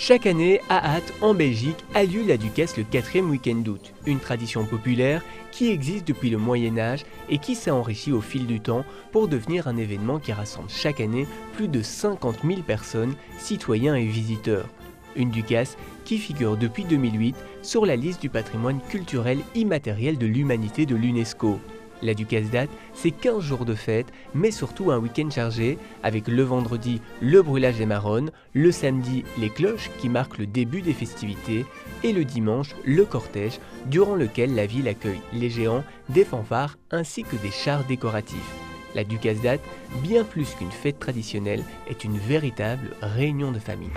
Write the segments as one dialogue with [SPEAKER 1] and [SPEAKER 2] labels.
[SPEAKER 1] Chaque année, à Ath, en Belgique, a lieu la Ducasse le 4e week-end d'août, une tradition populaire qui existe depuis le Moyen-Âge et qui s'est enrichie au fil du temps pour devenir un événement qui rassemble chaque année plus de 50 000 personnes, citoyens et visiteurs. Une Ducasse qui figure depuis 2008 sur la liste du patrimoine culturel immatériel de l'humanité de l'UNESCO. La Ducasse d'Ath, c'est 15 jours de fête, mais surtout un week-end chargé, avec le vendredi le brûlage des marronnes, le samedi les cloches qui marquent le début des festivités, et le dimanche le cortège, durant lequel la ville accueille les géants, des fanfares ainsi que des chars décoratifs. La Ducasse d'Ath, bien plus qu'une fête traditionnelle, est une véritable réunion de famille.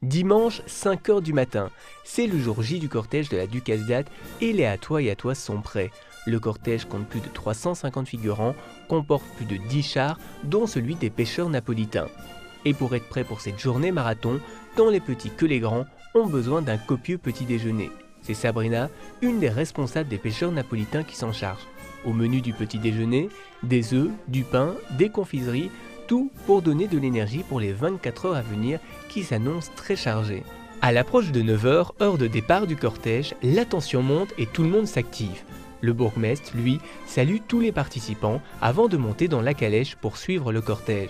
[SPEAKER 1] Dimanche, 5h du matin, c'est le jour J du cortège de la Ducasse d'Ath et les Athois et Athoises sont prêts. Le cortège compte plus de 350 figurants, comporte plus de 10 chars, dont celui des pêcheurs napolitains. Et pour être prêt pour cette journée marathon, tant les petits que les grands ont besoin d'un copieux petit déjeuner. C'est Sabrina, une des responsables des pêcheurs napolitains qui s'en charge. Au menu du petit déjeuner, des œufs, du pain, des confiseries, tout pour donner de l'énergie pour les 24 heures à venir qui s'annoncent très chargées. À l'approche de 9h, heure de départ du cortège, la tension monte et tout le monde s'active. Le bourgmestre, lui, salue tous les participants avant de monter dans la calèche pour suivre le cortège.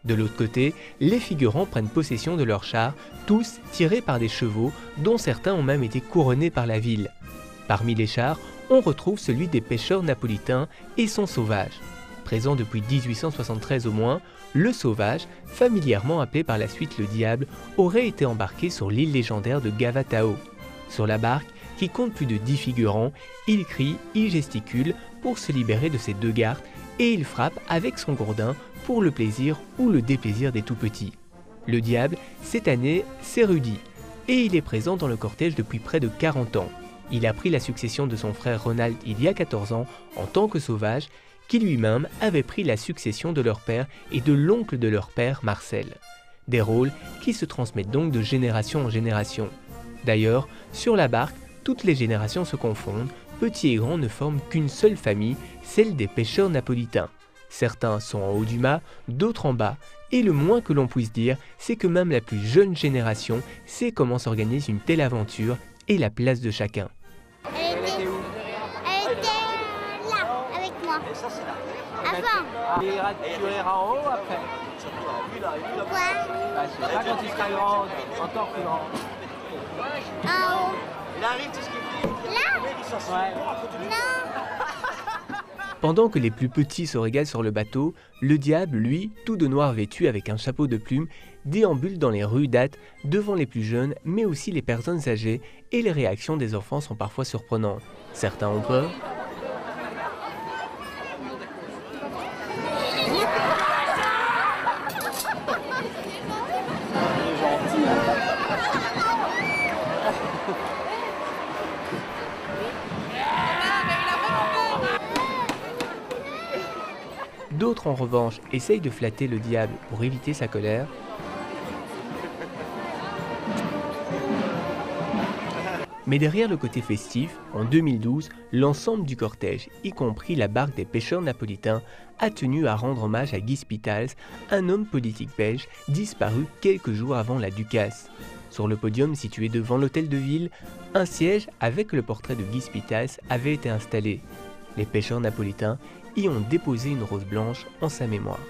[SPEAKER 1] De l'autre côté, les figurants prennent possession de leurs chars, tous tirés par des chevaux, dont certains ont même été couronnés par la ville. Parmi les chars, on retrouve celui des pêcheurs napolitains et son sauvage. Présent depuis 1873 au moins, le sauvage, familièrement appelé par la suite le diable, aurait été embarqué sur l'île légendaire de Gavatao. Sur la barque, qui compte plus de 10 figurants, il crie, il gesticule pour se libérer de ses deux gardes et il frappe avec son gourdin pour le plaisir ou le déplaisir des tout-petits. Le diable, cette année, c'est Rudy, et il est présent dans le cortège depuis près de 40 ans. Il a pris la succession de son frère Ronald il y a 14 ans en tant que sauvage, qui lui-même avait pris la succession de leur père et de l'oncle de leur père, Marcel. Des rôles qui se transmettent donc de génération en génération. D'ailleurs, sur la barque, toutes les générations se confondent, petits et grands ne forment qu'une seule famille, celle des pêcheurs napolitains. Certains sont en haut du mât, d'autres en bas, et le moins que l'on puisse dire, c'est que même la plus jeune génération sait comment s'organise une telle aventure et la place de chacun.
[SPEAKER 2] Et ça, c'est là. Avant. Tu iras en haut après. Pourquoi? C'est pas quand tu seras grand, encore plus grand. En haut. Il arrive, tu sais ce qu'il fait. Là? Ouais. Non.
[SPEAKER 1] Pendant que les plus petits se régalent sur le bateau, le diable, lui, tout de noir vêtu avec un chapeau de plume, déambule dans les rues d'Ath devant les plus jeunes, mais aussi les personnes âgées, et les réactions des enfants sont parfois surprenantes. Certains ont peur. D'autres en revanche essayent de flatter le diable pour éviter sa colère. Mais derrière le côté festif, en 2012, l'ensemble du cortège, y compris la barque des pêcheurs napolitains, a tenu à rendre hommage à Guy Spitals, un homme politique belge disparu quelques jours avant la Ducasse. Sur le podium situé devant l'hôtel de ville, un siège avec le portrait de Guy Spitals avait été installé. Les pêcheurs napolitains y ont déposé une rose blanche en sa mémoire.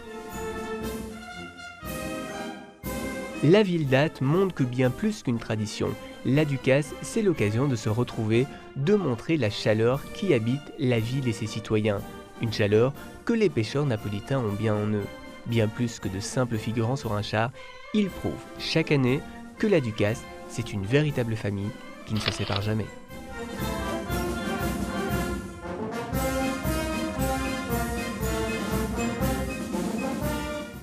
[SPEAKER 1] La ville d'Ath montre que bien plus qu'une tradition, la Ducasse, c'est l'occasion de se retrouver, de montrer la chaleur qui habite la ville et ses citoyens. Une chaleur que les pêcheurs napolitains ont bien en eux. Bien plus que de simples figurants sur un char, ils prouvent chaque année que la Ducasse, c'est une véritable famille qui ne se sépare jamais.